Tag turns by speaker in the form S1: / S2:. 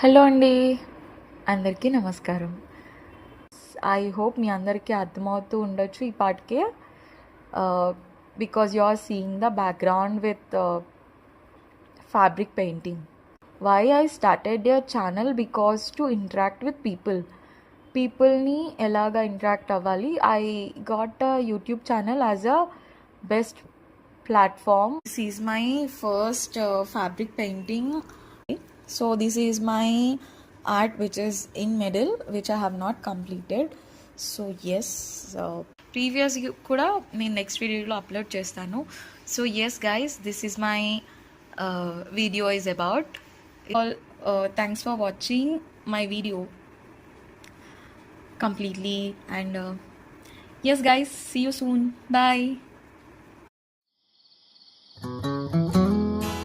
S1: Hello అండి, అందరికీ నమస్కారం. ఐ హోప్ మీ అందరికీ అర్థమవుతూ ఉండొచ్చు ఈ పాటికే, because you are seeing the background with fabric painting. Why I started a channel? Because to interact with పీపుల్ని ఎలాగా ఇంటరాక్ట్ అవ్వాలి. I got a YouTube channel as a best platform. This is my first fabric painting. So this is my art which is in middle, which I have not completed. So yes, previous కూడా నేను next వీడియోలో upload చేస్తాను. So yes guys, this is my video is about. All thanks for watching my video completely, and yes guys, see you soon. Bye.